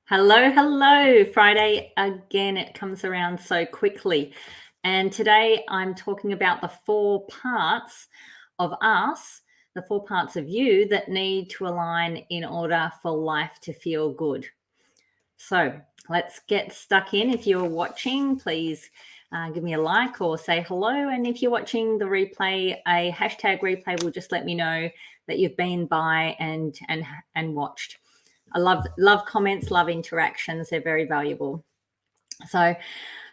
Hello, hello. Friday again. It comes around so quickly. And today I'm talking about the four parts of us, the four parts of you that need to align in order for life to feel good. So let's get stuck in. If you're watching, please give me a like or say hello. And if you're watching the replay, a hashtag replay will just let me know that you've been by and watched. I love comments, love interactions. They're very valuable. So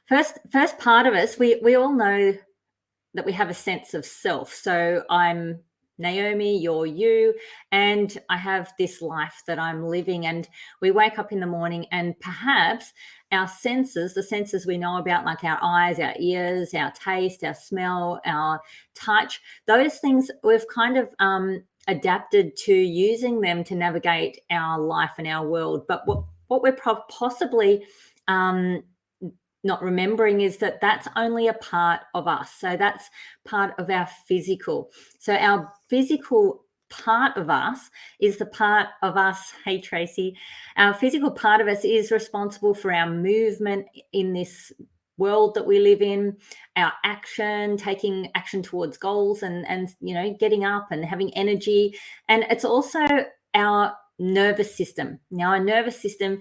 first part of us, we all know that we have a sense of self. So I'm Naomi, you're you, and I have this life that I'm living. And we wake up in the morning, and perhaps our senses, the senses we know about, like our eyes, our ears, our taste, our smell, our touch, those things we've kind of adapted to using them to navigate our life and our world. But what we're possibly not remembering is that that's only a part of us. So that's part of our physical. So our physical part of us is the part of us. Hey, Tracy. Our physical part of us is responsible for our movement in this world that we live in, our action, taking action towards goals and getting up and having energy. And it's also our nervous system. Now, our nervous system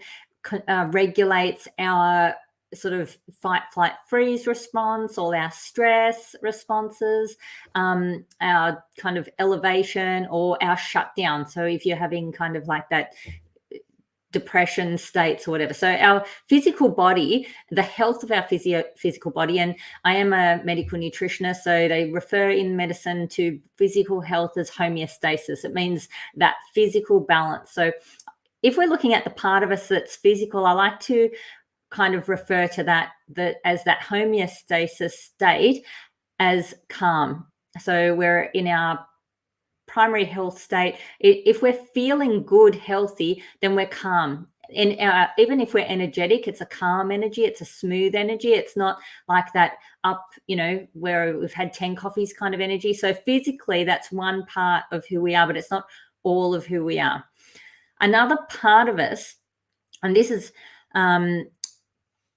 regulates our sort of fight, flight, freeze response, all our stress responses, our kind of elevation or our shutdown. So if you're having kind of like that depression states or whatever. So our physical body, the health of our physical body, and I am a medical nutritionist, so they refer in medicine to physical health as homeostasis. It means that physical balance. So if we're looking at the part of us that's physical, I like to kind of refer to that as that homeostasis state as calm. So we're in our primary health state. If we're feeling good, healthy, then we're calm. And even if we're energetic, it's a calm energy, it's a smooth energy. It's not like that up, where we've had 10 coffees kind of energy. So physically, that's one part of who we are, but it's not all of who we are. Another part of us, and this is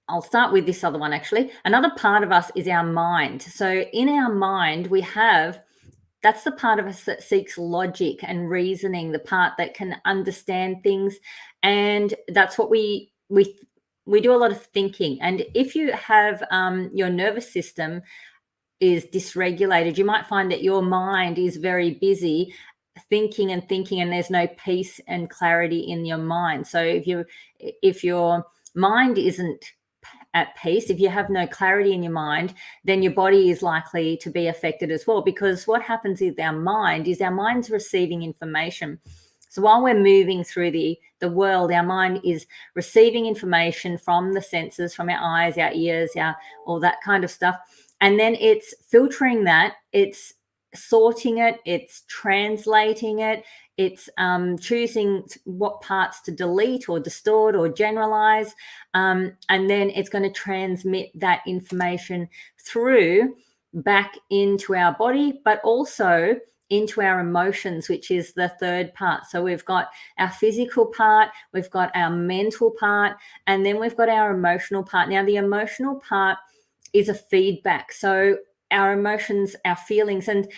I'll start with this other one actually. Another part of us is our mind. So in our mind, that's the part of us that seeks logic and reasoning, the part that can understand things. And that's what we do a lot of thinking. And if you have your nervous system is dysregulated, you might find that your mind is very busy thinking and there's no peace and clarity in your mind. So if your mind isn't at peace, if you have no clarity in your mind, then your body is likely to be affected as well, because what happens with our mind is our mind's receiving information. So while we're moving through the world, our mind is receiving information from the senses, from our eyes, our ears, all that kind of stuff. And then it's filtering that, it's sorting it, it's translating it, it's choosing what parts to delete or distort or generalize, and then it's going to transmit that information through back into our body, but also into our emotions, which is the third part. So we've got our physical part, we've got our mental part, and then we've got our emotional part. Now, the emotional part is a feedback. So our emotions, our feelings, and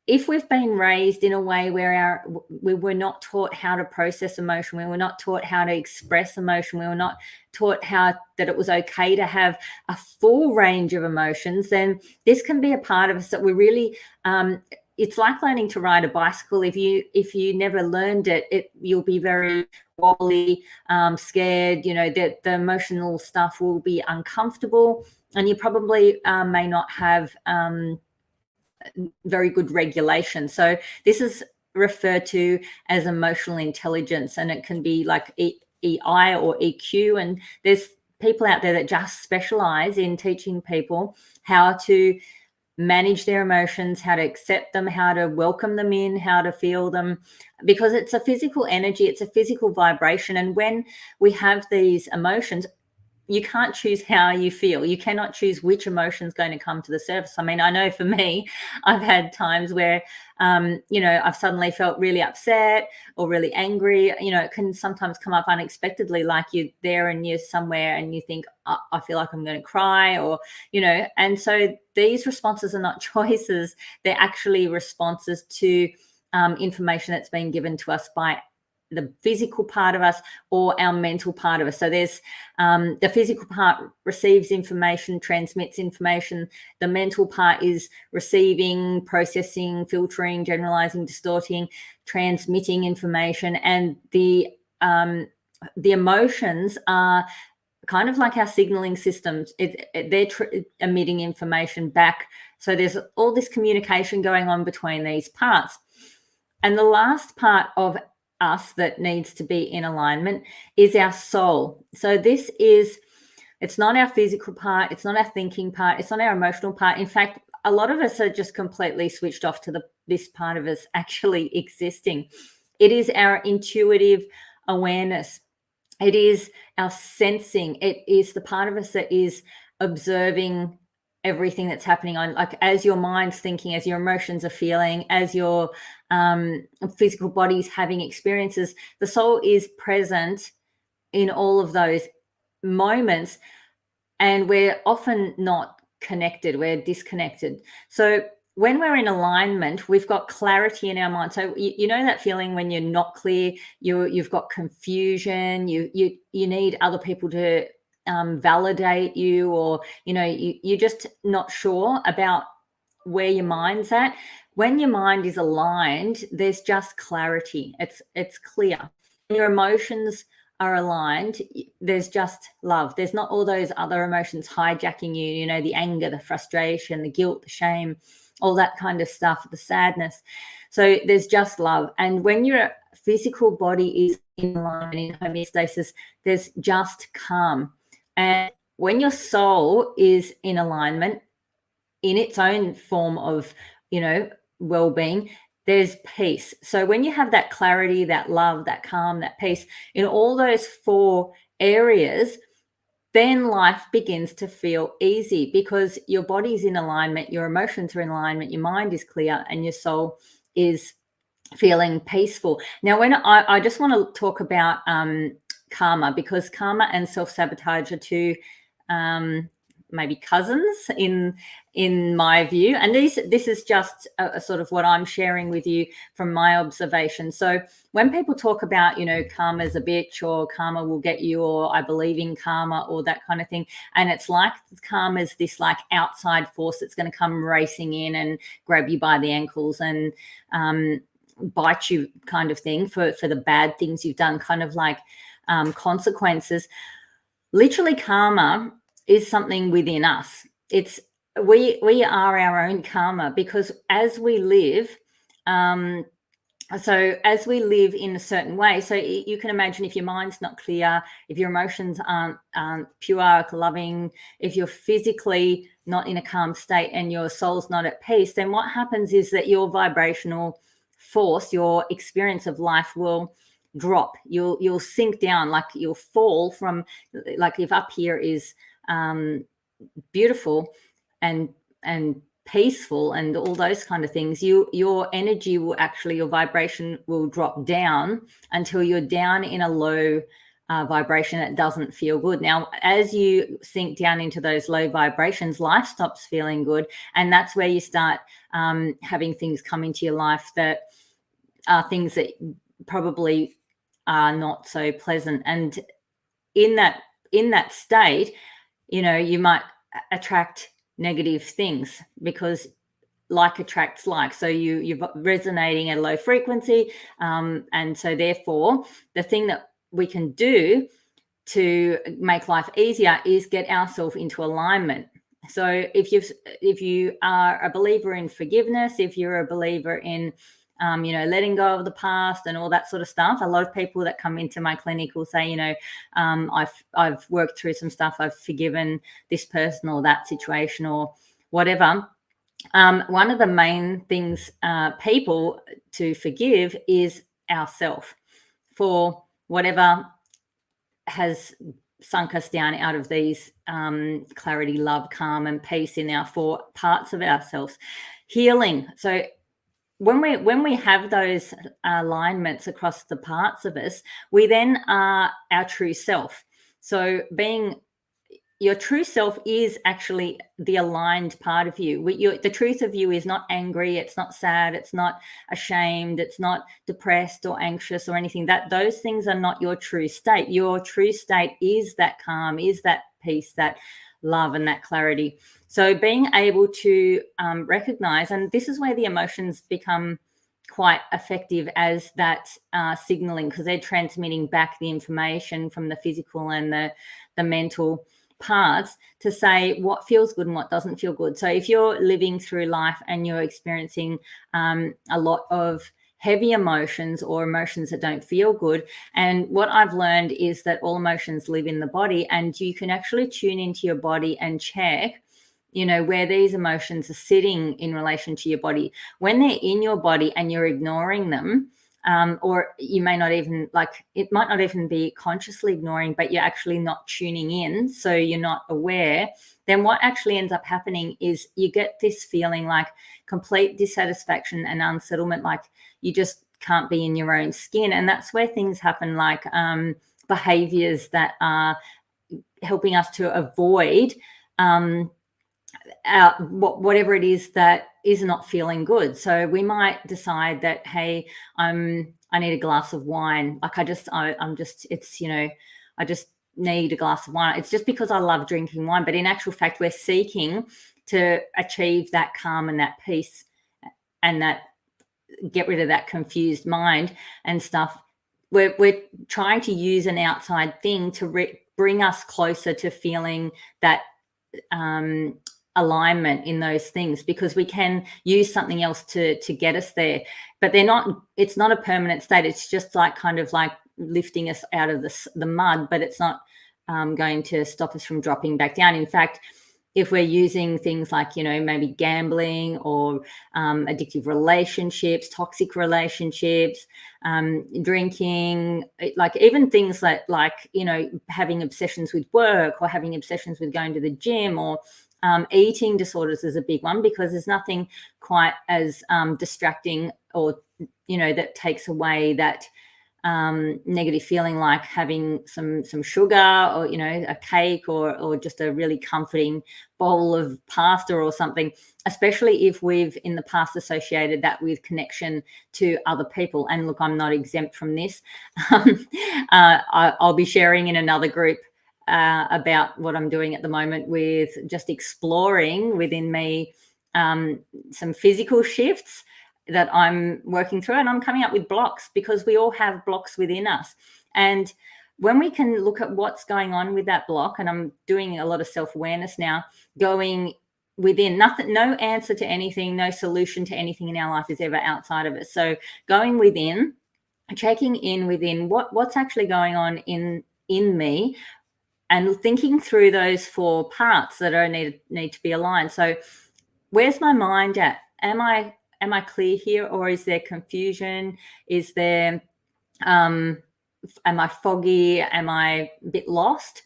if we've been raised in a way where we were not taught how to process emotion, we were not taught how to express emotion, we were not taught that it was okay to have a full range of emotions, then this can be a part of us that we really it's like learning to ride a bicycle. If you never learned it, you'll be very wobbly, scared. The emotional stuff will be uncomfortable, and you probably may not have very good regulation. So this is referred to as emotional intelligence, and it can be like EI or EQ. And there's people out there that just specialize in teaching people how to manage their emotions, how to accept them, how to welcome them in, how to feel them, because it's a physical energy, it's a physical vibration. And when we have these emotions, you can't choose how you feel. You cannot choose which emotion is going to come to the surface. I mean, I know for me, I've had times where, I've suddenly felt really upset or really angry. It can sometimes come up unexpectedly, like you're there and you're somewhere and you think, I feel like I'm going to cry, or, and so these responses are not choices. They're actually responses to information that's been given to us by the physical part of us or our mental part of us. So there's the physical part receives information, transmits information. The mental part is receiving, processing, filtering, generalizing, distorting, transmitting information. And the emotions are kind of like our signaling systems. They're emitting information back. So there's all this communication going on between these parts. And the last part of us that needs to be in alignment is our soul. So it's not our physical part, it's not our thinking part, it's not our emotional part. In fact, a lot of us are just completely switched off to this part of us actually existing. It is our intuitive awareness. It is our sensing. It is the part of us that is observing everything that's happening on, like, as your mind's thinking, as your emotions are feeling, as your physical body's having experiences. The soul is present in all of those moments, and we're often not connected. We're disconnected. So when we're in alignment, we've got clarity in our mind. So you know that feeling when you're not clear, you've got confusion, you need other people to validate you, or you're just not sure about where your mind's at. When your mind is aligned, there's just clarity. It's clear. Your emotions are aligned, there's just love. There's not all those other emotions hijacking you, the anger, the frustration, the guilt, the shame, all that kind of stuff, the sadness. So there's just love. And when your physical body is in alignment, in homeostasis, there's just calm. And when your soul is in alignment in its own form of, well-being, there's peace. So when you have that clarity, that love, that calm, that peace in all those 4 areas, then life begins to feel easy because your body's in alignment, your emotions are in alignment, your mind is clear, and your soul is feeling peaceful. Now, when I just want to talk about karma, because karma and self-sabotage are 2 maybe cousins in my view, and this is just a sort of what I'm sharing with you from my observation. So when people talk about karma's a bitch, or karma will get you, or I believe in karma, or that kind of thing, and it's like karma's this like outside force that's going to come racing in and grab you by the ankles and bite you, kind of thing, for the bad things you've done, kind of like consequences. Literally, karma is something within us. It's we are our own karma, because as we live, as we live in a certain way, so you can imagine, if your mind's not clear, if your emotions aren't pure, loving, if you're physically not in a calm state and your soul's not at peace, then what happens is that your vibrational force, your experience of life will drop. You'll sink down, like you'll fall from, like, if up here is beautiful and peaceful and all those kind of things, your energy will actually, your vibration will drop down until you're down in a low vibration that doesn't feel good. Now, as you sink down into those low vibrations, life stops feeling good, and that's where you start having things come into your life that are things that probably are not so pleasant. And in that state, you might attract negative things, because like attracts like. So you're resonating at a low frequency, and so therefore the thing that we can do to make life easier is get ourselves into alignment. So if you are a believer in forgiveness, if you're a believer in letting go of the past and all that sort of stuff. A lot of people that come into my clinic will say, I've worked through some stuff. I've forgiven this person or that situation or whatever. One of the main things people to forgive is ourself for whatever has sunk us down out of these clarity, love, calm, and peace in our 4 parts of ourselves. Healing. So when we have those alignments across the parts of us, we then are our true self. So being your true self is actually the aligned part of you. The truth of you is not angry, it's not sad, it's not ashamed, it's not depressed or anxious or anything. That those things are not your true state. Your true state is that calm, is that peace, that love, and that clarity. So being able to recognize, and this is where the emotions become quite effective as that signaling, because they're transmitting back the information from the physical and the mental parts to say what feels good and what doesn't feel good. So if you're living through life and you're experiencing a lot of heavy emotions or emotions that don't feel good, and what I've learned is that all emotions live in the body, and you can actually tune into your body and check, where these emotions are sitting in relation to your body. When they're in your body and you're ignoring them, or you may not even, it might not even be consciously ignoring, but you're actually not tuning in, so you're not aware, then what actually ends up happening is you get this feeling like complete dissatisfaction and unsettlement, like you just can't be in your own skin. And that's where things happen, like behaviors that are helping us to avoid whatever it is that is not feeling good. So we might decide that, hey, I need a glass of wine. Like I just need a glass of wine. It's just because I love drinking wine. But in actual fact, we're seeking to achieve that calm and that peace, and that get rid of that confused mind and stuff. We're trying to use an outside thing to bring us closer to feeling that alignment in those things, because we can use something else to get us there, but it's not a permanent state. It's just kind of like lifting us out of the mud, but it's not going to stop us from dropping back down. In fact, if we're using things like, maybe gambling or addictive relationships, toxic relationships, drinking, like even things like having obsessions with work, or having obsessions with going to the gym, or eating disorders is a big one, because there's nothing quite as distracting, or that takes away that negative feeling, like having some sugar, or a cake, or just a really comforting bowl of pasta or something, especially if we've in the past associated that with connection to other people. And look, I'm not exempt from this. I'll be sharing in another group about what I'm doing at the moment with just exploring within me some physical shifts that I'm working through, and I'm coming up with blocks, because we all have blocks within us. And when we can look at what's going on with that block, and I'm doing a lot of self-awareness now, going within, no answer to anything, no solution to anything in our life is ever outside of us. So going within, checking in within what's actually going on in me, and thinking through those 4 parts that need to be aligned. So where's my mind at? Am I clear here, or is there confusion? Is there am I foggy? Am I a bit lost?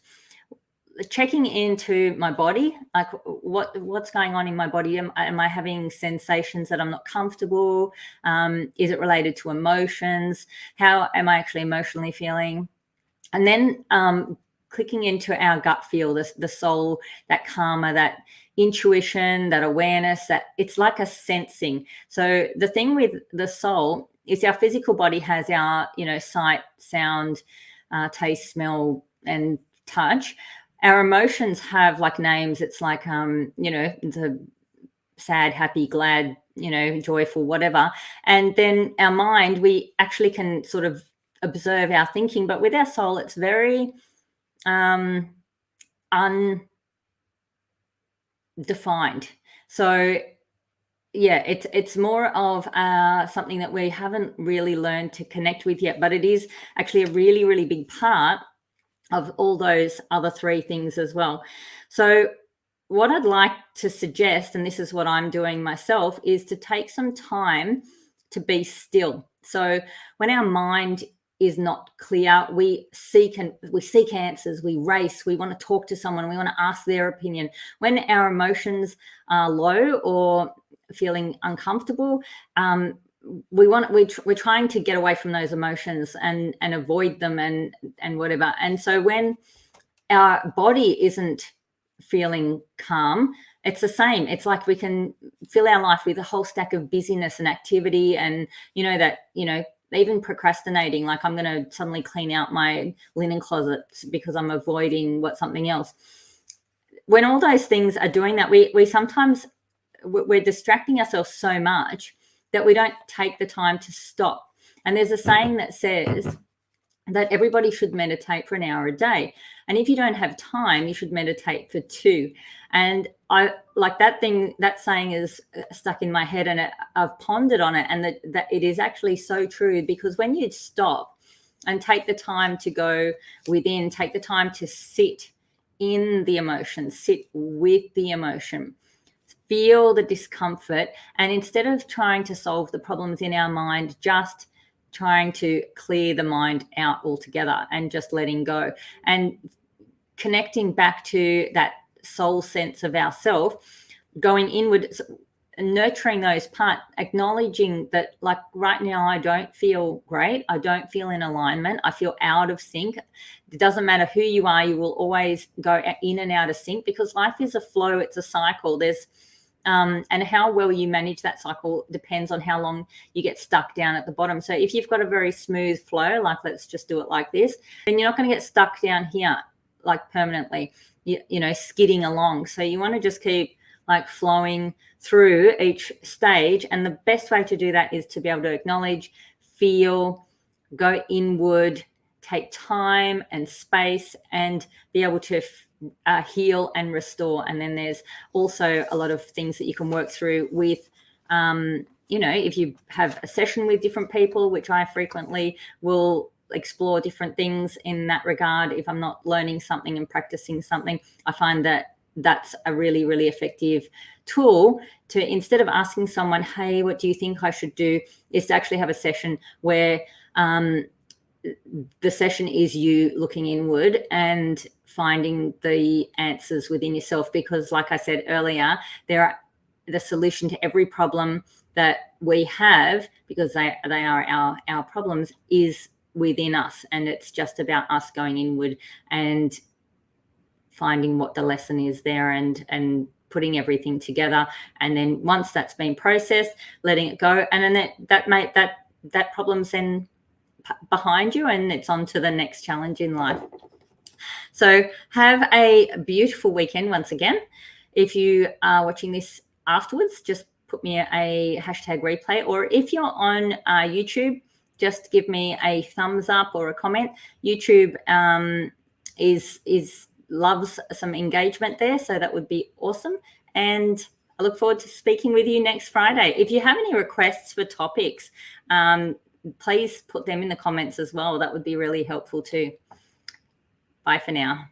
Checking into my body, like what's going on in my body. Am I having sensations that I'm not comfortable? Is it related to emotions? How am I actually emotionally feeling? And then clicking into our gut feel, the soul, that karma, that intuition, that awareness, that it's like a sensing. So the thing with the soul is our physical body has our, sight, sound, taste, smell, and touch. Our emotions have like names. It's like, the sad, happy, glad, joyful, whatever. And then our mind, we actually can sort of observe our thinking, but with our soul, it's very undefined. So yeah, it's more of something that we haven't really learned to connect with yet, but it is actually a really, really big part of all those other 3 things as well. So what I'd like to suggest, and this is what I'm doing myself, is to take some time to be still. So when our mind is not clear, we seek answers, we race, we want to talk to someone, we want to ask their opinion. When our emotions are low or feeling uncomfortable, we're trying to get away from those emotions and avoid them and whatever. And so when our body isn't feeling calm, it's the same. It's like we can fill our life with a whole stack of busyness and activity, and even procrastinating, like I'm going to suddenly clean out my linen closet because I'm avoiding something else. When all those things are doing that, we sometimes we're distracting ourselves so much that we don't take the time to stop. And there's a saying that says that everybody should meditate for an hour a day. And if you don't have time, you should meditate for 2. And I like that saying is stuck in my head, and I've pondered on it, and that it is actually so true, because when you stop and take the time to go within, take the time to sit in the emotion, sit with the emotion, feel the discomfort, and instead of trying to solve the problems in our mind, just trying to clear the mind out altogether and just letting go and connecting back to that soul sense of ourself, going inward, nurturing those parts, acknowledging that, like, right now I don't feel great, I don't feel in alignment, I feel out of sync. It doesn't matter who you are, you will always go in and out of sync, because life is a flow, it's a cycle. There's and how well you manage that cycle depends on how long you get stuck down at the bottom. So if you've got a very smooth flow, like let's just do it like this, then you're not going to get stuck down here like permanently, skidding along. So you want to just keep like flowing through each stage. And the best way to do that is to be able to acknowledge, feel, go inward, take time and space, and be able to heal and restore. And then there's also a lot of things that you can work through with, if you have a session with different people, which I frequently will explore different things in that regard. If I'm not learning something and practicing something, I find that that's a really, really effective tool to, instead of asking someone, hey, what do you think I should do, is to actually have a session where the session is you looking inward and finding the answers within yourself. Because like I said earlier, the solution to every problem that we have, because they are our problems, is within us. And it's just about us going inward and finding what the lesson is there and putting everything together. And then once that's been processed, letting it go. And then that problem's then behind you, and it's on to the next challenge in life. So have a beautiful weekend once again. If you are watching this afterwards, just put me a hashtag replay, or if you're on YouTube, just give me a thumbs up or a comment. YouTube loves some engagement there, so that would be awesome. And I look forward to speaking with you next Friday. If you have any requests for topics, please put them in the comments as well. That would be really helpful too. Bye for now.